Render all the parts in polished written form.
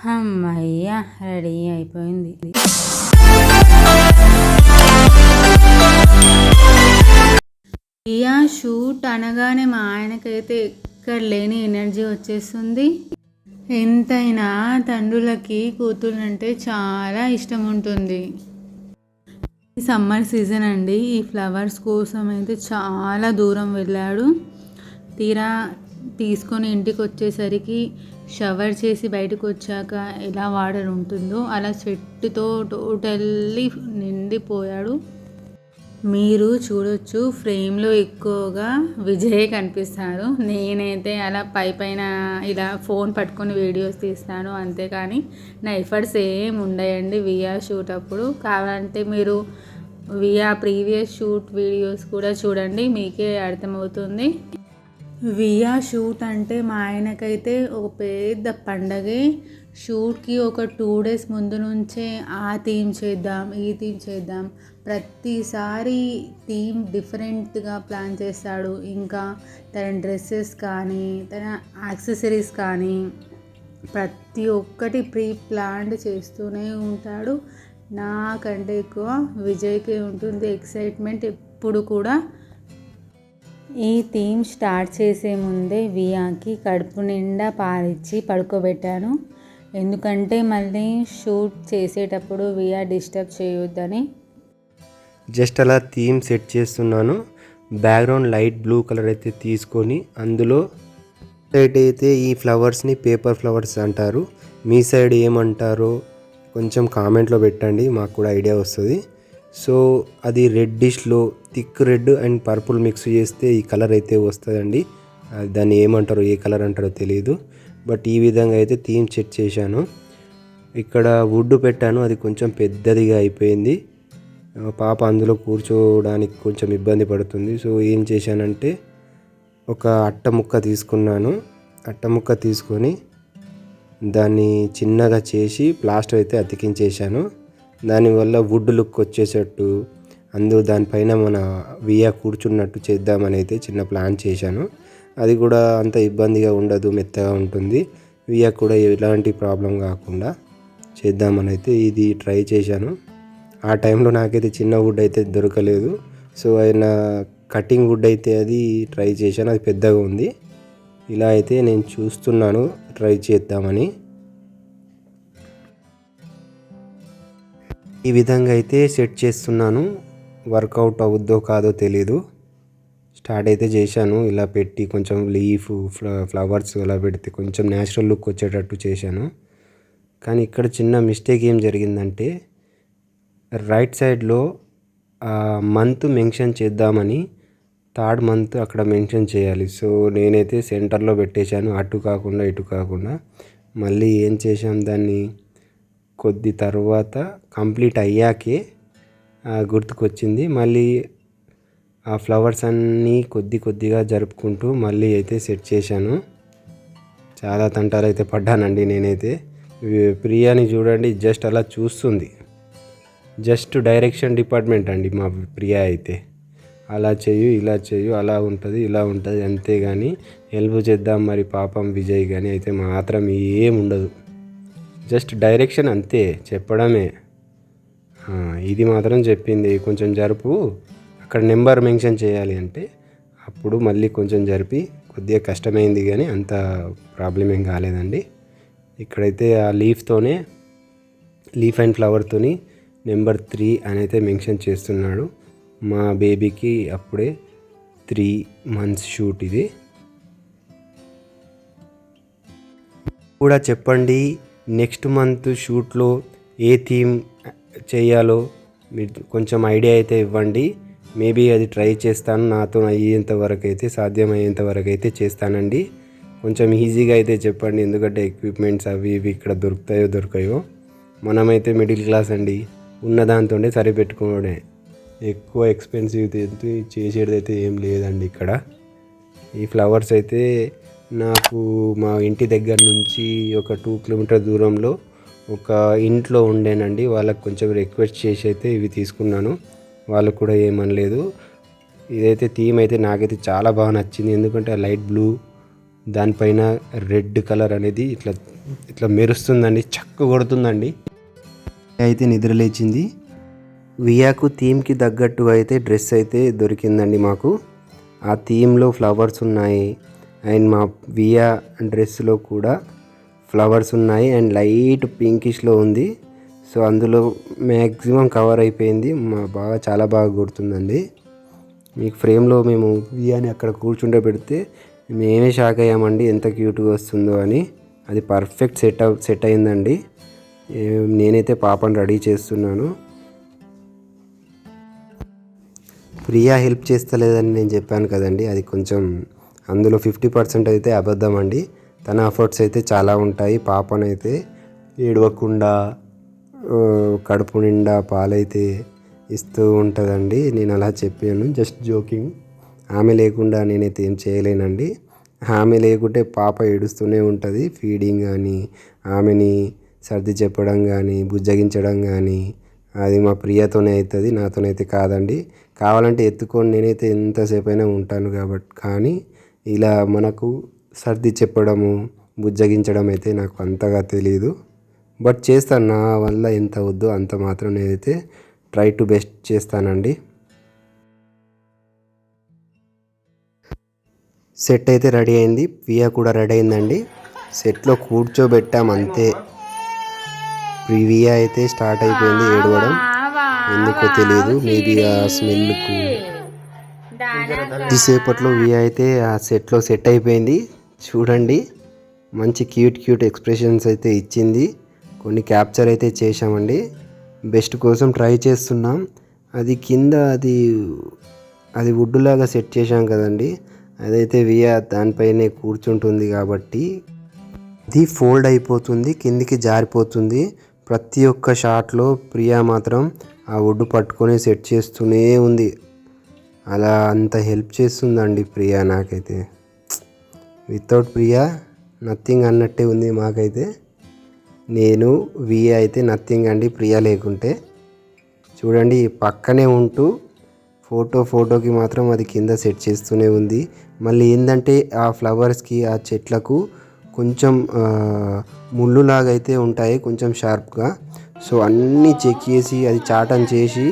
హమ్మయ్య! రెడీ అయిపోయింది. రియా షూట్ అనగానే మా ఆయనకైతే ఎక్కడ లేని ఎనర్జీ వచ్చేస్తుంది. ఎంతైనా తండ్రులకి కూతుళ్ళంటే చాలా ఇష్టం ఉంటుంది. ఈ సమ్మర్ సీజన్ అండి. ఈ ఫ్లవర్స్ కోసం అయితే చాలా దూరం వెళ్ళాడు. తీరా తీసుకొని ఇంటికి వచ్చేసరికి షవర్ చేసి బయటకు వచ్చాక ఎలా వాటర్ ఉంటుందో అలా స్వెట్తో టోటల్లీ నిండిపోయాడు. మీరు చూడొచ్చు, ఫ్రేమ్లో ఎక్కువగా విజయ్ కనిపిస్తాడు. నేనైతే అలా పైన ఇలా ఫోన్ పట్టుకొని వీడియోస్ తీస్తాను అంతేకాని నా ఎఫర్ట్స్ ఏం ఉండయండి విఆర్ షూట్ అప్పుడు. కావాలంటే మీరు విఆర్ ప్రీవియస్ షూట్ వీడియోస్ కూడా చూడండి, మీకే అర్థమవుతుంది. విఆర్ షూట్ అంటే మా ఆయనకైతే ఒక పెద్ద పండగే. షూట్కి ఒక 2 days ముందు నుంచే ఆ థీమ్ చేద్దాం, ఈ థీమ్ చేద్దాం, ప్రతిసారి థీమ్ డిఫరెంట్గా ప్లాన్ చేస్తాడు. ఇంకా తన డ్రెస్సెస్ కానీ తన యాక్సెసరీస్ కానీ ప్రతి ఒక్కటి ప్రీ ప్లాన్డ్ చేస్తూనే ఉంటాడు. నాకంటే ఎక్కువ విజయ్కి ఉంటుంది ఎక్సైట్మెంట్ ఎప్పుడు కూడా. ఈ థీమ్ స్టార్ట్ చేసే ముందే వియాకి కడుపు నిండా పాలిచ్చి పడుకోబెట్టాను. ఎందుకంటే మళ్ళీ షూట్ చేసేటప్పుడు వియా డిస్టర్బ్ చేయొద్దని. జస్ట్ అలా థీమ్ సెట్ చేస్తున్నాను. బ్యాక్గ్రౌండ్ లైట్ బ్లూ కలర్ అయితే తీసుకొని అందులో సైడ్ అయితే ఈ ఫ్లవర్స్ని పేపర్ ఫ్లవర్స్ అంటారు. మీ సైడ్ ఏమంటారో కొంచెం కామెంట్లో పెట్టండి, మాకు కూడా ఐడియా వస్తుంది. సో అది రెడ్డిష్లో thick red and purple mix చేస్తే ఈ కలర్ అయితే వస్తుందండి. దాన్ని ఏమంటారో, ఏ కలర్ అంటారో తెలియదు. బట్ ఈ విధంగా అయితే థీమ్ సెట్ చేశాను. ఇక్కడ వుడ్ పెట్టాను, అది కొంచెం పెద్దదిగా అయిపోయింది. పాప అందులో కూర్చోవడానికి కొంచెం ఇబ్బంది పడుతుంది. సో ఏం చేశానంటే ఒక అట్ట ముక్క తీసుకున్నాను. అట్ట ముక్క తీసుకొని దాన్ని చిన్నగా చేసి ప్లాస్టర్ అయితే అతికించేశాను. దానివల్ల వుడ్ లుక్ వచ్చేటట్టు దానిపైన మన వియా కూర్చున్నట్టు చేద్దామని అయితే చిన్న ప్లాన్ చేశాను. అది కూడా అంత ఇబ్బందిగా ఉండదు, మెత్తగా ఉంటుంది. వియా కూడా ఎలాంటి ప్రాబ్లం కాకుండా చేద్దామని అయితే ఇది ట్రై చేశాను. ఆ టైంలో నాకైతే చిన్న వుడ్ అయితే దొరకలేదు. సో ఆయన కటింగ్ వుడ్ అయితే అది ట్రై చేశాను, అది పెద్దగా ఉంది. ఇలా అయితే నేను చూస్తున్నాను ట్రై చేద్దామని. ఈ విధంగా అయితే సెట్ చేస్తున్నాను. వర్కౌట్ అవుద్దో కాదో తెలీదు. స్టార్ట్ అయితే చేశాను. ఇలా పెట్టి కొంచెం లీఫ్ ఫ్లవర్స్ అలా పెడితే కొంచెం న్యాచురల్ లుక్ వచ్చేటట్టు చేశాను. కానీ ఇక్కడ చిన్న మిస్టేక్ ఏం జరిగిందంటే రైట్ సైడ్లో మంత్ మెన్షన్ చేద్దామని 3rd month అక్కడ మెన్షన్ చేయాలి. సో నేనైతే సెంటర్లో పెట్టేశాను, అటు కాకుండా ఇటు కాకుండా. మళ్ళీ ఏం చేశాం, దాన్ని కొద్ది తర్వాత కంప్లీట్ అయ్యాకే గుర్తుకొచ్చింది. మళ్ళీ ఆ ఫ్లవర్స్ అన్నీ కొద్దిగా జరుపుకుంటూ మళ్ళీ అయితే సెట్ చేశాను. చాలా తంటాలు అయితే పడ్డానండి నేనైతే. ప్రియాని చూడండి, జస్ట్ అలా చూస్తుంది. జస్ట్ డైరెక్షన్ డిపార్ట్మెంట్ అండి మా ప్రియా అయితే. అలా చేయు, ఇలా చేయు, అలా ఉంటుంది, ఇలా ఉంటుంది, అంతేగాని హెల్ప్ చేద్దాం మరి పాపం విజయ్ కానీ అయితే మాత్రం ఏం ఉండదు. జస్ట్ డైరెక్షన్ అంతే, చెప్పడమే. ఇది మాత్రం చెప్పింది, కొంచెం జరుపు, అక్కడ నెంబర్ మెన్షన్ చేయాలి అంటే అప్పుడు మళ్ళీ కొంచెం జరిపి. కొద్దిగా కష్టమైంది కానీ అంత ప్రాబ్లం ఏం కాలేదండి. ఇక్కడైతే ఆ లీఫ్ అండ్ ఫ్లవర్తోని నెంబర్ 3 అని అయితే మెన్షన్ చేస్తున్నాడు. మా బేబీకి అప్పుడే 3 months షూట్. ఇది కూడా చెప్పండి, నెక్స్ట్ మంత్ షూట్లో ఏ థీమ్ చేయాలో మీరు కొంచెం ఐడియా అయితే ఇవ్వండి. మేబీ అది ట్రై చేస్తాను, నాతో అయ్యేంత వరకు అయితే, సాధ్యమయ్యేంత వరకు అయితే చేస్తానండి. కొంచెం ఈజీగా అయితే చెప్పండి, ఎందుకంటే ఎక్విప్మెంట్స్ అవి ఇవి ఇక్కడ దొరకాయో. మనమైతే మిడిల్ క్లాస్ అండి, ఉన్న దాంతోనే సరిపెట్టుకోవడే. ఎక్కువ ఎక్స్పెన్సివ్ చేసేది అయితే ఏం లేదండి ఇక్కడ. ఈ ఫ్లవర్స్ అయితే నాకు మా ఇంటి దగ్గర నుంచి ఒక 2 kilometers దూరంలో ఒక ఇంట్లో ఉండేనండి. వాళ్ళకి కొంచెం రిక్వెస్ట్ చేసి అయితే ఇవి తీసుకున్నాను. వాళ్ళు కూడా ఏమనలేదు. ఇదైతే థీమ్ అయితే నాకైతే చాలా బాగా నచ్చింది. ఎందుకంటే ఆ లైట్ బ్లూ దానిపైన రెడ్ కలర్ అనేది ఇట్లా ఇట్లా మెరుస్తుందండి, చక్క కొడుతుందండి. అయితే నిద్రలేచింది. వియాకు థీమ్కి తగ్గట్టు అయితే డ్రెస్ అయితే దొరికిందండి మాకు. ఆ థీమ్లో ఫ్లవర్స్ ఉన్నాయి అండ్ మా వియా డ్రెస్లో కూడా ఫ్లవర్స్ ఉన్నాయి అండ్ లైట్ పింకిష్లో ఉంది. సో అందులో మ్యాక్సిమం కవర్ అయిపోయింది. చాలా బాగా గుర్తుందండి. మీకు ఫ్రేమ్లో మేము వియాని అక్కడ కూర్చుంటే పెడితే మేమే షాక్ అయ్యామండి, ఎంత క్యూట్గా వస్తుందో అని. అది పర్ఫెక్ట్ సెట్ అయిందండి. నేనైతే పాపను రెడీ చేస్తున్నాను. ప్రియా హెల్ప్ చేస్తలేదని నేను చెప్పాను కదండి, అది కొంచెం అందులో 50% అయితే అబద్ధం అండి. తన ఎఫర్ట్స్ అయితే చాలా ఉంటాయి. పాపనైతే ఏడవకుండా కడుపు నిండా పాలైతే ఇస్తూ ఉంటుందండి. నేను అలా చెప్పాను, జస్ట్ జోకింగ్. ఆమె లేకుండా నేనైతే ఏం చేయలేనండి. ఆమె లేకుంటే పాప ఏడుస్తూనే ఉంటుంది. ఫీడింగ్ కానీ, ఆమెని సర్ది చెప్పడం కానీ, బుజ్జగించడం కానీ అది మా ప్రియతోనే అవుతుంది, నాతోనైతే కాదండి. కావాలంటే ఎత్తుకొని నేనైతే ఎంతసేపు అయినా ఉంటాను కాబట్టి, కానీ ఇలా మనకు సర్ది చెప్పడము, బుజ్జగించడం అయితే నాకు అంతగా తెలియదు. బట్ చేస్తాను, నా వల్ల ఎంత వద్దో అంత మాత్రం నేనైతే ట్రై టు బెస్ట్ చేస్తానండి. సెట్ అయితే రెడీ అయింది, పియా కూడా రెడీ అయిందండి. సెట్లో కూర్చోబెట్టాం అంతే. ప్రివియా అయితే స్టార్ట్ అయిపోయింది ఏడవడం. ఎందుకో తెలియదు, మేబీ ఆ స్మెల్కు కొద్దిసేపట్లో వియా అయితే ఆ సెట్లో సెట్ అయిపోయింది. చూడండి, మంచి క్యూట్ ఎక్స్ప్రెషన్స్ అయితే ఇచ్చింది. కొన్ని క్యాప్చర్ అయితే చేశామండి. బెస్ట్ కోసం ట్రై చేస్తున్నాం. అది కింద అది వుడ్లాగా సెట్ చేశాం కదండి, అదైతే వియా దానిపైనే కూర్చుంటుంది కాబట్టి అది ఫోల్డ్ అయిపోతుంది, కిందికి జారిపోతుంది. ప్రతి ఒక్క షాట్లో ప్రియా మాత్రం ఆ వుడ్ పట్టుకొని సెట్ చేస్తూనే ఉంది. అలా అంత హెల్ప్ చేస్తుందండి ప్రియా నాకైతే. వితౌట్ ప్రియా నథింగ్ అన్నట్టే ఉంది మాకైతే. నేను వియా అయితే నథింగ్ అండి ప్రియా లేకుంటే. చూడండి, పక్కనే ఉంటూ ఫోటోకి మాత్రం అది కింద సెట్ చేస్తూనే ఉంది. మళ్ళీ ఏంటంటే ఆ ఫ్లవర్స్కి, ఆ చెట్లకు కొంచెం ముళ్ళులాగా అయితే ఉంటాయి, కొంచెం షార్ప్గా. సో అన్నీ చెక్ చేసి అది చాటన్ చేసి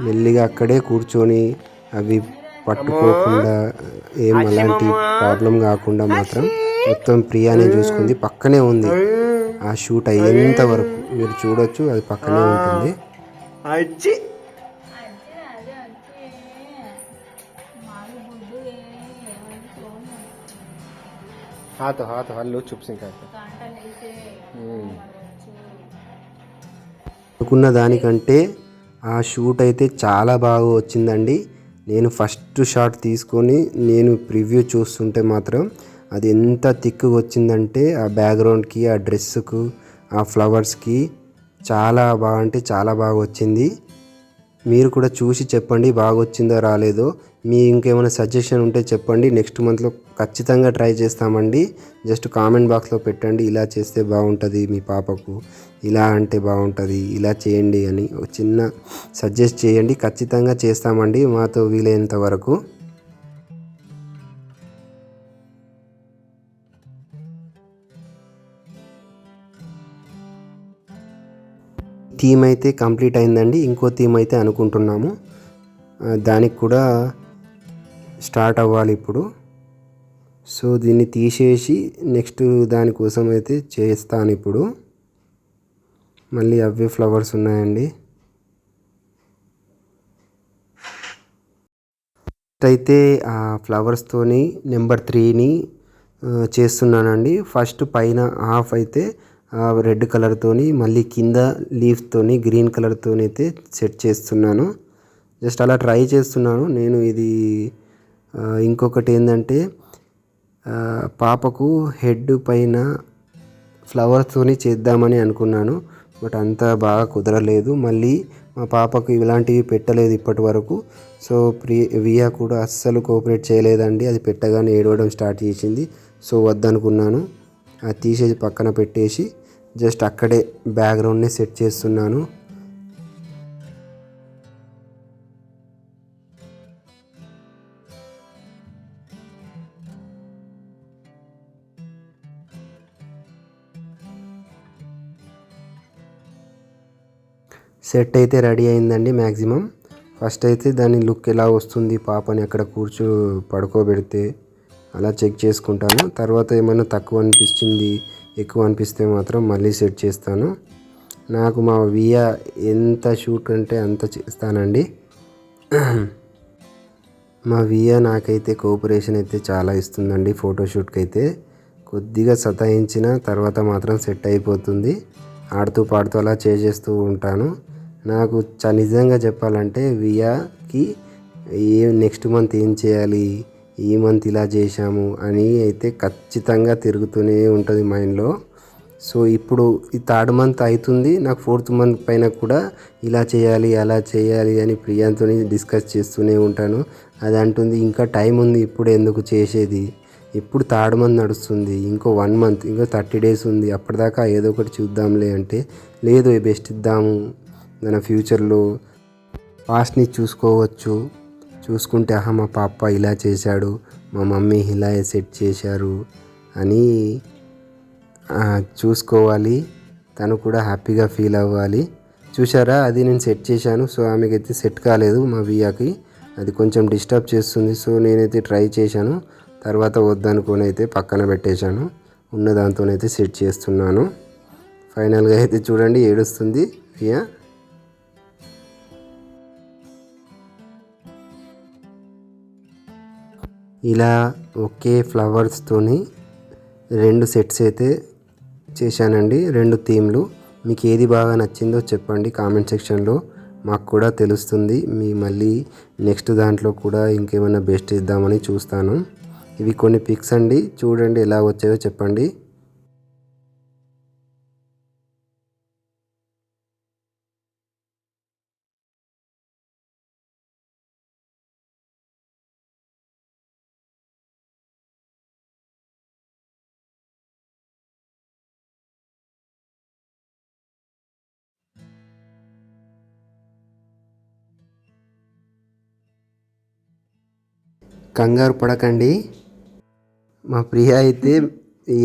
మెల్లిగా అక్కడే కూర్చొని అవి పట్టుకోకుండా ఏం అలాంటి ప్రాబ్లం కాకుండా మాత్రం మొత్తం ప్రియానే చూసుకుంది. పక్కనే ఉంది ఆ షూట్ అయ్యేంత వరకు మీరు చూడొచ్చు, అది పక్కనే ఉంటుంది. అనుకున్న దానికంటే ఆ షూట్ అయితే చాలా బాగా వచ్చిందండి. నేను ఫస్ట్ షాట్ తీసుకొని నేను ప్రివ్యూ చూస్తుంటే మాత్రం అది ఎంత థిక్గా వచ్చిందంటే ఆ బ్యాక్గ్రౌండ్కి, ఆ డ్రెస్సుకు, ఆ ఫ్లవర్స్కి చాలా బాగా అంటే చాలా బాగా వచ్చింది. మీరు కూడా చూసి చెప్పండి బాగా వచ్చిందో రాలేదో. మీ ఇంకేమైనా సజెషన్ ఉంటే చెప్పండి, నెక్స్ట్ మంత్లో ఖచ్చితంగా ట్రై చేస్తామండి. జస్ట్ కామెంట్ బాక్స్లో పెట్టండి, ఇలా చేస్తే బాగుంటుంది మీ పాపకు, ఇలా అంటే బాగుంటుంది, ఇలా చేయండి అని ఒక చిన్న సజెస్ట్ చేయండి. ఖచ్చితంగా చేస్తామండి మాతో వీలైనంత వరకు. థీమ్ అయితే కంప్లీట్ అయిందండి. ఇంకో థీమ్ అయితే అనుకుంటున్నాము, దానికి కూడా స్టార్ట్ అవ్వాలి ఇప్పుడు. సో దీన్ని తీసేసి నెక్స్ట్ దానికోసం అయితే చేస్తాను ఇప్పుడు. మళ్ళీ అవే ఫ్లవర్స్ ఉన్నాయండి. అయితే ఆ ఫ్లవర్స్తోని నెంబర్ 3ని చేస్తున్నానండి. ఫస్ట్ పైన హాఫ్ అయితే రెడ్ కలర్తోని, మళ్ళీ కింద లీఫ్తోని గ్రీన్ కలర్తోని అయితే సెట్ చేస్తున్నాను. జస్ట్ అలా ట్రై చేస్తున్నాను నేను. ఇది ఇంకొకటి ఏంటంటే పాపకు హెడ్ పైన ఫ్లవర్స్తోని చేద్దామని అనుకున్నాను, బట్ అంత బాగా కుదరలేదు. మళ్ళీ మా పాపకు ఇలాంటివి పెట్టలేదు ఇప్పటి వరకు. సో వియా కూడా అస్సలు కోఆపరేట్ చేయలేదండి. అది పెట్టగానే ఏడవడం స్టార్ట్ చేసింది. సో వద్దనుకున్నాను, అది తీసేసి పక్కన పెట్టేసి జస్ట్ అక్కడే బ్యాక్గ్రౌండ్ని సెట్ చేస్తున్నాను. సెట్ అయితే రెడీ అయిందండి. మ్యాక్సిమం ఫస్ట్ అయితే దాని లుక్ ఎలా వస్తుంది, పాపని అక్కడ పడుకోబెడితే అలా చెక్ చేసుకుంటాను. తర్వాత ఏమైనా తక్కువ అనిపించింది, ఎక్కువ అనిపిస్తే మాత్రం మళ్ళీ సెట్ చేస్తాను. నాకు మా వియా ఎంత షూట్ అంటే అంత చేస్తానండి. మా వియా నాకైతే కోఆపరేషన్ అయితే చాలా ఇస్తుందండి. ఫోటోషూట్కి అయితే కొద్దిగా సతాయించిన తర్వాత మాత్రం సెట్ అయిపోతుంది. ఆడుతూ పాడుతూ అలా చేసేస్తూ ఉంటాను. నాకు నిజంగా చెప్పాలంటే వియాకి నెక్స్ట్ మంత్ ఏం చేయాలి, ఈ మంత్ ఇలా చేశాము అని అయితే ఖచ్చితంగా తిరుగుతూనే ఉంటుంది మైండ్లో. సో ఇప్పుడు ఈ 3rd మంత్ అవుతుంది, నాకు 4th మంత్ పైన కూడా ఇలా చేయాలి అలా చేయాలి అని ప్రియాంతో డిస్కస్ చేస్తూనే ఉంటాను. అది అంటుంది ఇంకా టైం ఉంది, ఇప్పుడు ఎందుకు చేసేది, ఇప్పుడు 3rd మంత్ నడుస్తుంది, ఇంకో 1 మంత్, ఇంకో 30 days ఉంది, అప్పటిదాకా ఏదో ఒకటి చూద్దాంలే అంటే లేదు బెస్ట్ ఇద్దాము, మన ఫ్యూచర్లో పాస్ట్ని చూసుకుంటే మా పాప ఇలా చేశాడు, మా మమ్మీ ఇలా సెట్ చేశారు అని చూసుకోవాలి, తను కూడా హ్యాపీగా ఫీల్ అవ్వాలి. చూసారా, అది నేను సెట్ చేశాను. సో ఆమెకైతే సెట్ కాలేదు, మా వియాకి అది కొంచెం డిస్టర్బ్ చేస్తుంది. సో నేనైతే ట్రై చేశాను, తర్వాత వద్దనుకొని అయితే పక్కన పెట్టేశాను. ఉన్న దాంతోనైతే సెట్ చేస్తున్నాను. ఫైనల్గా అయితే చూడండి ఏడుస్తుంది వియా. ఇలా ఒకే ఫ్లవర్స్తోని 2 సెట్స్ అయితే చేశానండి, 2 థీమ్లు. మీకు ఏది బాగా నచ్చిందో చెప్పండి కామెంట్ సెక్షన్లో, మాకు కూడా తెలుస్తుంది. మళ్ళీ నెక్స్ట్ దాంట్లో కూడా ఇంకేమైనా బెస్ట్ ఇద్దామని చూస్తాను. ఇవి కొన్ని పిక్స్ అండి, చూడండి ఎలా వచ్చాయో చెప్పండి. కంగారు పడకండి, మా ప్రియ అయితే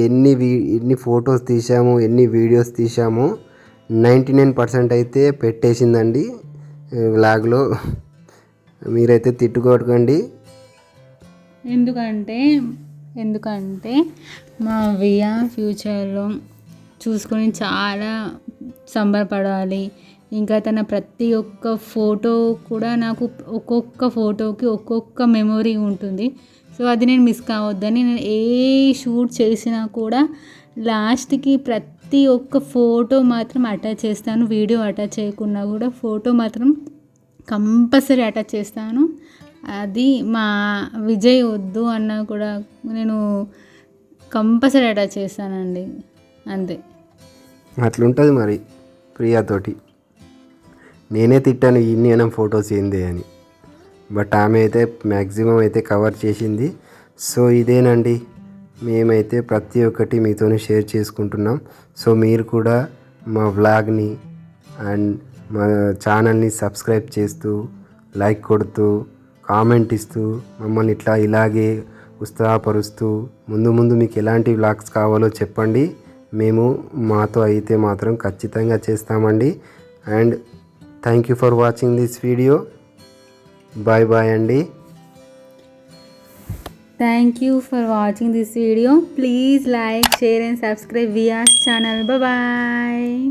ఎన్ని ఫొటోస్ తీసామో, ఎన్ని వీడియోస్ తీసామో 99% అయితే పెట్టేసిందండి వ్లాగ్లో. మీరైతే తిట్టుకోకండి. ఎందుకంటే మా వియా ఫ్యూచర్లో చూసుకొని చాలా సంబరపడాలి. ఇంకా తన ప్రతి ఒక్క ఫోటో కూడా నాకు ఒక్కొక్క ఫోటోకి ఒక్కొక్క మెమొరీ ఉంటుంది. సో అది నేను మిస్ కావద్దని నేను ఏ షూట్ చేసినా కూడా లాస్ట్కి ప్రతి ఒక్క ఫోటో మాత్రం అటాచ్ చేస్తాను. వీడియో అటాచ్ చేయకున్నా కూడా ఫోటో మాత్రం కంపల్సరీ అటాచ్ చేస్తాను. అది మా విజయ్ వద్దు అన్నా కూడా నేను కంపల్సరీ అటాచ్ చేస్తానండి, అంతే. అట్లుంటుంది మరి ప్రియాతోటి. నేనే తిట్టాను ఇన్ని ఫొటోస్ ఏంది అని, బట్ ఆమె అయితే మ్యాక్సిమం అయితే కవర్ చేసింది. సో ఇదేనండి, మేమైతే ప్రతి ఒక్కటి మీతోనే షేర్ చేసుకుంటున్నాం. సో మీరు కూడా మా వ్లాగ్ని అండ్ మా ఛానల్ని సబ్స్క్రైబ్ చేస్తూ, లైక్ కొడుతూ, కామెంట్ ఇస్తూ మమ్మల్ని ఇలాగే ఉత్సాహపరుస్తూ ముందు మీకు ఎలాంటి వ్లాగ్స్ కావాలో చెప్పండి. మేము మాతో అయితే మాత్రం ఖచ్చితంగా చేస్తామండి. And thank you for watching this video. Bye అండి. Thank you for watching this video. Please like, share and subscribe Viya's channel. Bye bye.